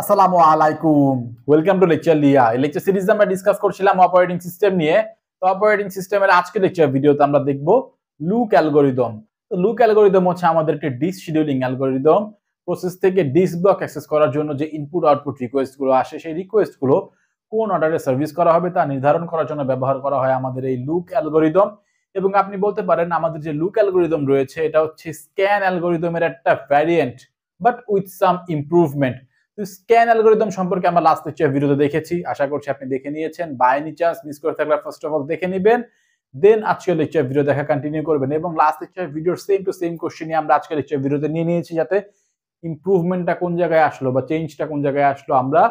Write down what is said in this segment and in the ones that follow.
আসসালামু আলাইকুম, welcome to Lecturelia. এই লেকচার সিরিজ আমরা ডিসকাস করছিলাম অপারেটিং সিস্টেম নিয়ে। তো অপারেটিং সিস্টেমের আজকের লেকচার ভিডিওতে আমরা দেখব লুক অ্যালগরিদম। তো লুক অ্যালগরিদম হচ্ছে আমাদের একটি ডিস্ক শিডিউলিং অ্যালগরিদম। প্রসেস থেকে ডিস্ক ব্লক অ্যাক্সেস করার জন্য যে ইনপুট আউটপুট রিকোয়েস্ট গুলো আসে, সেই রিকোয়েস্ট গুলো কোন অর্ডারে সার্ভিস করা হবে তা নির্ধারণ করার জন্য ব্যবহার করা হয় আমাদের এই লুক অ্যালগরিদম। এবং আপনি বলতে পারেন আমাদের যে লুক অ্যালগরিদম রয়েছে এটা হচ্ছে স্ক্যান অ্যালগরিদমের একটা variant, but with some improvement. Scan algorithm সম্পর্কে আমরা লাস্ট লেকচার ভিডিওতে দেখেছি, আশা করছি আপনি দেখে নিয়েছেন। বাই এনি চান্স মিস করে থাকলে ফার্স্ট অফ অল দেখে নেবেন, দেন আজকের লেকচার ভিডিও দেখা কন্টিনিউ করবেন। এবং লাস্ট লেকচার ভিডিওর সেম টু সেম কোশ্চেন আমরা আজকের লেকচার ভিডিওতে নিয়ে নিয়েছি, যাতে ইমপ্রুভমেন্টটা কোন জায়গায় আসলো বা চেঞ্জটা কোন জায়গায় আসলো আমরা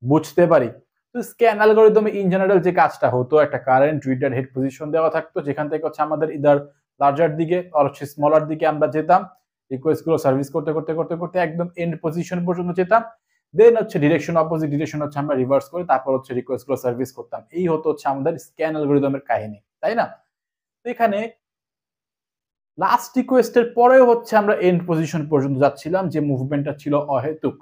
বুঝতে পারি। তো স্ক্যান অ্যালগরিদমে ইন জেনারেল যে কাজটা হতো, একটা কারেন্ট রিডার হেড পজিশন দেওয়া থাকতো, যেখান থেকে হচ্ছে আমাদের ইদার লার্জার দিকে আর হচ্ছে স্মলার দিকে আমরা যেতাম, রিকোয়েস্ট গুলো সার্ভিস করতে করতে করতে করতে একদম এন্ড পজিশন পর্যন্ত যেতাম। দেন হচ্ছে ডিরেকশন, অপোজিট ডিরেকশন হচ্ছে আমরা রিভার্স করে তারপর হচ্ছে রিকোয়েস্ট গুলো সার্ভিস করতাম। এই হতো হচ্ছে আমাদের স্ক্যান অ্যালগরিদমের কাহিনী, তাই না? তো এখানে লাস্ট রিকোয়েস্টের পরেও হচ্ছে আমরা এন্ড পজিশন পর্যন্ত যাচ্ছিলাম, যে মুভমেন্টটা ছিল অহেতুক।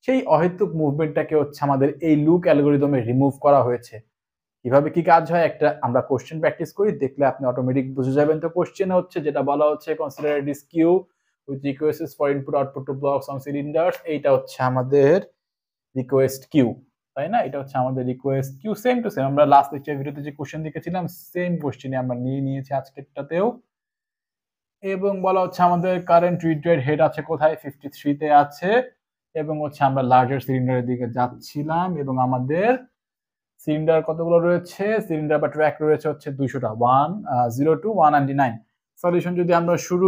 সেই অহেতুক মুভমেন্টটাকে হচ্ছে আমাদের এই লুক অ্যালগরিদমে রিমুভ করা হয়েছে। কিভাবে কি কাজ হয় একটা আমরা কোশ্চেন প্র্যাকটিস করি, দেখলে আপনি অটোমেটিক বুঝে যাবেন। তো কোশ্চেনে হচ্ছে যেটা বলা হচ্ছে, consider this queue with requests for input output to blocks on cylinders. এইটা হচ্ছে আমাদের রিকোয়েস্ট কিউ, তাই না? এটা হচ্ছে আমাদের request queue. Same to same আমরা লাস্ট লেকচার ভিডিওতে যে কোশ্চেন দেখেছিলাম, সেম কোশ্চেনে আমরা নিয়ে নিয়েছি আজকেরটাতেও। এবং বলা হচ্ছে আমাদের কারেন্ট রিডার হেড আছে কোথায়, 53 তে আছে। এবং হচ্ছে আমরা লার্জার সিলিন্ডারের দিকে যাচ্ছিলাম, এবং আমাদের সিলিন্ডার কতগুলো রয়েছে, সিলিন্ডার বা ট্র্যাক রয়েছে হচ্ছে 200টা, 1 to 199। সলিউশন যদি আমরা শুরু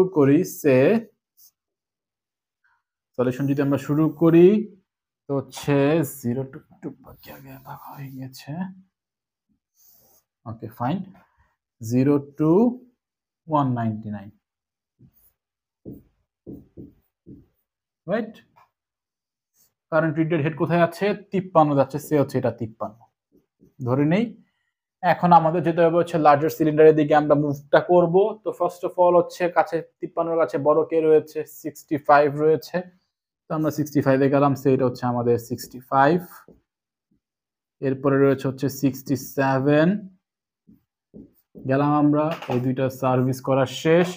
করি, তো হচ্ছে 0 to 2 ভাগ হয়ে গেছে। Okay fine, 0 to 199, right? Current reader head কোথায় আছে, 53 যাচ্ছে, সে হচ্ছে এটা 53 ধরে নেই। এখন আমাদের যেতে হবে হচ্ছে লার্জার সিলিন্ডারের দিকে আমরা মুভটা করব। তো ফার্স্ট অফ অল হচ্ছে কাছে 53 কাছে বড় কে রয়েছে, 65 রয়েছে। তো আমরা 65 এ গেলাম, সে এটা হচ্ছে আমাদের 65। এরপরে রয়েছে হচ্ছে 67, গেলাম আমরা, এই দুইটা সার্ভিস করা শেষ।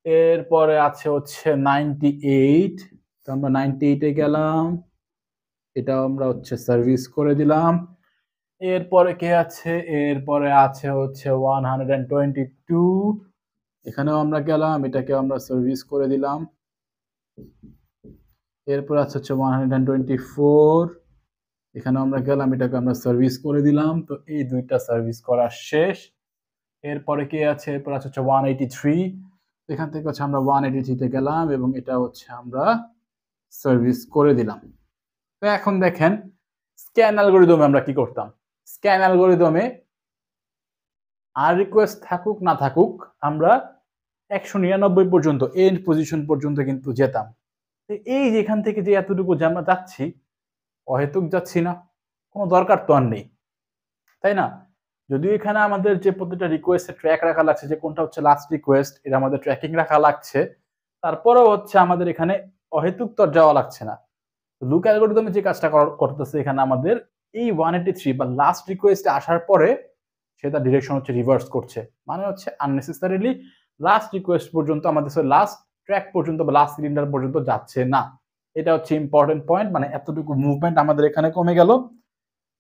এরপরে আছে হচ্ছে 98, তো আমরা 98 এ গেলাম, এটাও আমরা হচ্ছে সার্ভিস করে দিলাম। এরপরে কে আছে, এরপরে আছে হচ্ছে 122, এখানেও আমরা গেলাম, এটাকে আমরা সার্ভিস করে দিলাম। এরপর আছে হচ্ছে 124, এখানেও আমরা গেলাম, এটাকে আমরা সার্ভিস করে দিলাম। তো এই দুইটা সার্ভিস করা শেষ। এরপরে কে আছে, এরপর আছে হচ্ছে 183, এখান থেকে হচ্ছে আমরা 183 তে গেলাম, এবং এটা হচ্ছে আমরা সার্ভিস করে দিলাম। তো এখন দেখেন স্ক্যান অ্যালগরিদমে আমরা কি করতাম। স্ক্যান অ্যালগরিদমে আর রিকোয়েস্ট থাকুক না থাকুক, আমরা 199 পর্যন্ত এন্ড পজিশন পর্যন্ত কিন্তু যেতাম। এই যেখান থেকে যে এতটুকু যে আমরা যাচ্ছি, অহেতুক যাচ্ছি না, কোনো দরকার তো আর নেই, তাই না? যদিও এখানে আমাদের যে প্রতিটা রিকোয়েস্টে ট্র্যাক রাখা লাগছে, যে কোনটা হচ্ছে লাস্ট রিকোয়েস্ট, এটা আমাদের ট্র্যাকিং রাখা লাগছে, তারপরেও হচ্ছে আমাদের এখানে অহেতুক তো যাওয়া লাগছে না। লুক অ্যালগরিদমে যে কাজটা করতেছে, এখানে আমাদের এই 183 বা লাস্ট রিকোয়েস্টে আসার পরে সেটা ডিরেকশন হচ্ছে রিভার্স করছে, মানে হচ্ছে আননেসেসারিলি লাস্ট রিকোয়েস্ট পর্যন্ত আমাদের লাস্ট ট্র্যাক পর্যন্ত বা লাস্ট সিলিন্ডার পর্যন্ত যাচ্ছে না। এটা হচ্ছে ইম্পর্টেন্ট পয়েন্ট, মানে এতটুকু মুভমেন্ট আমাদের এখানে কমে গেল।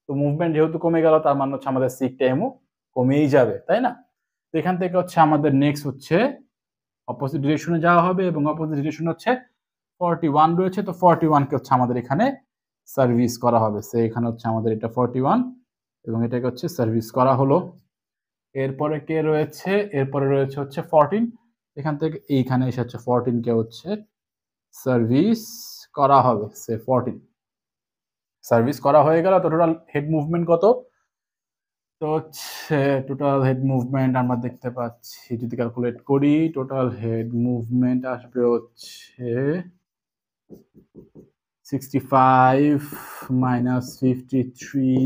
তো মুভমেন্ট যেহেতু কমে গেল, তার মানে হচ্ছে আমাদের সিক টাইমও কমেই যাবে, তাই না? তো এখান থেকে হচ্ছে আমাদের নেক্সট হচ্ছে অপোজিট ডিরেকশনে যাওয়া হবে, এবং অপোজিট ডিরেকশন হচ্ছে 41 রয়েছে। তো 41 কে হচ্ছে আমাদের এখানে সার্ভিস করা হবে। সে এখানে হচ্ছে আমাদের এটা 41, এবং এটাকে হচ্ছে সার্ভিস করা হলো। এরপরে কে রয়েছে, এরপরে রয়েছে হচ্ছে 14, এখান থেকে এইখানে এসে হচ্ছে 14 কে হচ্ছে সার্ভিস করা হবে। সে 14 সার্ভিস করা হয়ে গেল। তো টোটাল হেড মুভমেন্ট কত, তো হচ্ছে টোটাল হেড মুভমেন্ট আমরা দেখতে পাচ্ছি, যদি ক্যালকুলেট করি, টোটাল হেড মুভমেন্ট আসবে হচ্ছে 65 minus 53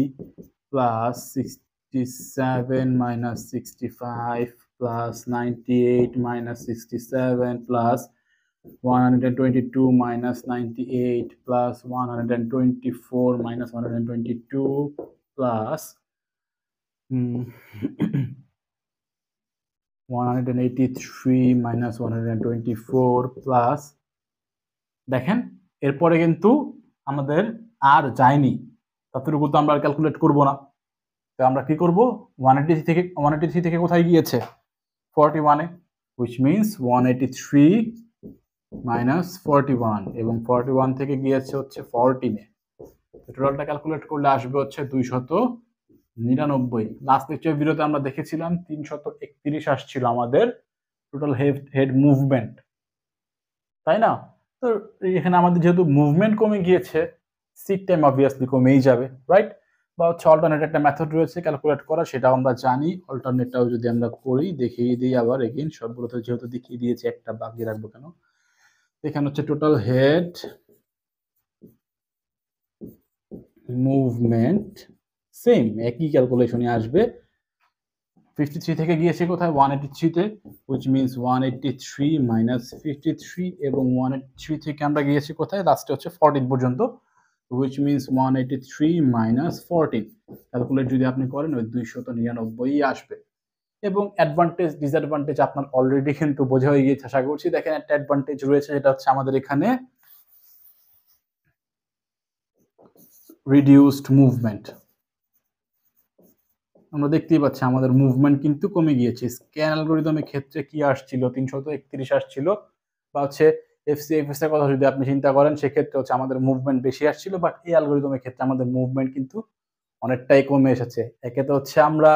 plus 67 minus 65 plus 98 minus 67 plus 122 minus 98 plus 124 minus 122 plus 183 minus 124 plus দেখেন এরপরে কিন্তু আমাদের আর যায়নি, ততটুকু তো আমরা ক্যালকুলেট করব না। তো আমরা কি করব, 183 থেকে কোথায় গিয়েছে, 41 এ, which means 183 minus 41 এবং 41 থেকে গিয়েছে হচ্ছে 14 এ। টোটালটা ক্যালকুলেট করলে আসবে হচ্ছে 299। লাস্ট লেকচার ভিডিওতে আমরা দেখেছিলাম 331 আসছিল আমাদের টোটাল হেড মুভমেন্ট, তাই না? তো এখানে আমাদের যেহেতু মুভমেন্ট কমে গিয়েছে, সিক টাইম অবভিয়াসলি কমেই যাবে, রাইট? বা হচ্ছে অল্টারনেট একটা মেথড রয়েছে ক্যালকুলেট করা, সেটাও আমরা জানি। অল্টারনেটটাও যদি আমরা করি, দেখিয়ে দিই আবার এগেইন, সবগুলোতে যেহেতু দেখিয়ে দিয়েছি একটা বাকি রাখবো কেন। এখানে হচ্ছে টোটাল হেড মুভমেন্ট সেম একই ক্যালকুলেশনে আসবে। 53 থেকে গিয়েছে কোথায়, 183 তে, which means 183 minus 53 এবং 183 থেকে আমরা গিয়েছি কোথায়, লাস্টে হচ্ছে 14 পর্যন্ত, which means 183 minus 14 ক্যালকুলেট যদি আপনি করেন ওই 299 আসবে। এবং অ্যাডভান্টেজ ডিসঅ্যাডভান্টেজ আপনার অলরেডি কিন্তু বোঝা হয়ে গিয়েছে আশা করছি। দেখেন একটা অ্যাডভান্টেজ রয়েছে, যেটা হচ্ছে আমাদের এখানে রিডিউসড মুভমেন্ট। আমরা দেখতেই পাচ্ছি আমাদের মুভমেন্ট কিন্তু কমে গিয়েছে। স্ক্যান অ্যালগরিদমের ক্ষেত্রে কি আসছিল, 331 আসছিল, বা হচ্ছে এফসিএফএস এর কথা যদি আপনি চিন্তা করেন সেক্ষেত্রে হচ্ছে আমাদের মুভমেন্ট বেশি আসছিল, বাট এই অ্যালগরিদমের ক্ষেত্রে আমাদের মুভমেন্ট কিন্তু অনেকটাই কমে এসেছে। একে তো হচ্ছে আমরা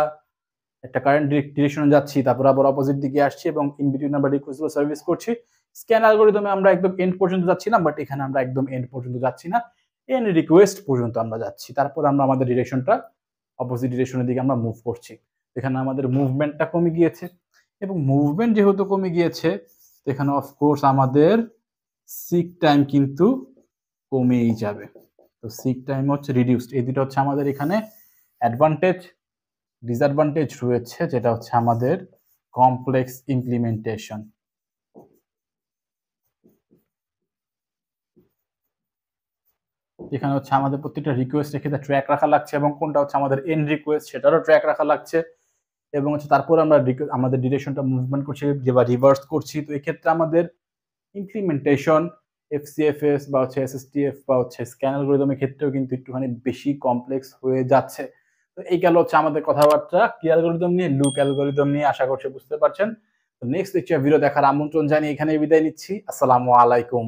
একটা কারেন্ট ডিরেকশনে যাচ্ছি, তারপর আবার অপোজিট দিকে আসছি এবং ইন বিটুইন আমরা রিকোয়েস্টগুলো সার্ভিস করছি। স্ক্যান অ্যালগরিদমে আমরা একদম এন্ড পর্যন্ত যাচ্ছি না, বাট এখানে আমরা একদম এন্ড পর্যন্ত যাচ্ছি না, এন্ড রিকোয়েস্ট পর্যন্ত আমরা যাচ্ছি, তারপর আমরা আমাদের ডিরেকশনটা অপোজিট ডিরেকশনের দিকে আমরা মুভ করছি। এখানে আমাদের মুভমেন্টটা কমে গিয়েছে, এবং মুভমেন্ট যেহেতু কমে গিয়েছে এখানে অফকোর্স আমাদের সিক টাইম কিন্তু কমেই যাবে। তো সিক টাইম হচ্ছে রিডিউসড। এই দুটো হচ্ছে আমাদের এখানে অ্যাডভান্টেজ। ডিসঅ্যাডভান্টেজ রয়েছে যেটা হচ্ছে আমাদের কমপ্লেক্স ইমপ্লিমেন্টেশন। এখানে হচ্ছে আমাদের প্রত্যেকটা রিকোয়েস্টের ক্ষেত্রে ট্র্যাক রাখা লাগছে, এবং কোনটা হচ্ছে আমাদের এন্ড রিকোয়েস্ট সেটারও ট্র্যাক রাখা লাগছে, এবং হচ্ছে তারপর আমরা আমাদের ডিরেকশনটা মুভমেন্ট করছি বা রিভার্স করছি। তো এই ক্ষেত্রে আমাদের ইমপ্লিমেন্টেশন এফসিএফএস বা হচ্ছে এসএসটিএফ বা হচ্ছে স্ক্যান অ্যালগরিদমের ক্ষেত্রেও কিন্তু একটুখানি বেশি কমপ্লেক্স হয়ে যাচ্ছে। তো এই গেল হচ্ছে আমাদের কথাবার্তা কি অ্যালগরিদম নিয়ে, লুক অ্যালগরিদম নিয়ে। আশা করছি বুঝতে পারছেন। তো নেক্সট লেকচার ভিডিও দেখার আমন্ত্রণ জানিয়ে এখানে বিদায় নিচ্ছি। আসসালামু আলাইকুম।